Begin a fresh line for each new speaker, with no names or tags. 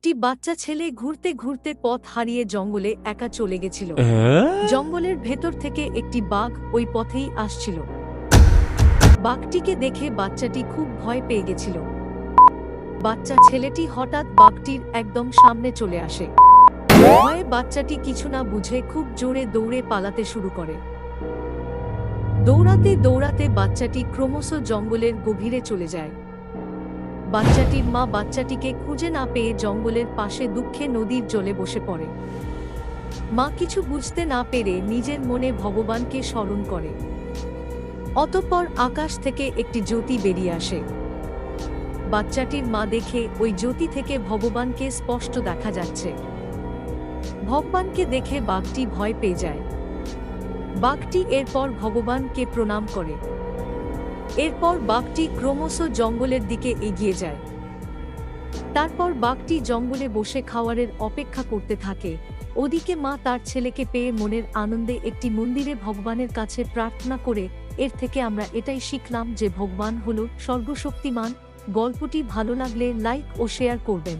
একটি বাচ্চা ছেলে ঘুরতে ঘুরতে পথ হারিয়ে জঙ্গলে একা চলে গেছিল। জঙ্গলের ভেতর থেকে একটি বাঘ ওই পথেই আসছিল। বাঘটিকে দেখে বাচ্চাটি খুব ভয় পেয়ে গেছিল। বাচ্চা ছেলেটি হঠাৎ বাঘটির একদম সামনে চলে আসে। ভয়ে বাচ্চাটি কিছু না বুঝে খুব জোরে দৌড়ে পালাতে শুরু করে। দৌড়াতে দৌড়াতে বাচ্চাটি ক্রমশ জঙ্গলের গভীরে চলে যায়। বাচ্চাটির মা বাচ্চাটিকে খুঁজে না পেয়ে জঙ্গলের পাশে দুঃখে নদীর জলে বসে পড়ে। মা কিছু বুঝতে না পেরে নিজের মনে ভগবানকে স্মরণ করে। অতঃপর আকাশ থেকে একটি জ্যোতি বেরিয়ে আসে। বাচ্চাটির মা দেখে ওই জ্যোতি থেকে ভগবানকে স্পষ্ট দেখা যাচ্ছে। ভগবানকে দেখে বাঘটি ভয় পেয়ে যায়। বাঘটি এরপর ভগবানকে প্রণাম করে। এরপর বাঘটি ক্রমশ জঙ্গলের দিকে এগিয়ে যায়। তারপর বাঘটি জঙ্গলে বসে খাওয়ারের অপেক্ষা করতে থাকে। ওদিকে মা তার ছেলেকে পেয়ে মনের আনন্দে একটি মন্দিরে ভগবানের কাছে প্রার্থনা করে। এর থেকে আমরা এটাই শিখলাম যে ভগবান হলো সর্বশক্তিমান। গল্পটি ভালো লাগলে লাইক ও শেয়ার করবেন।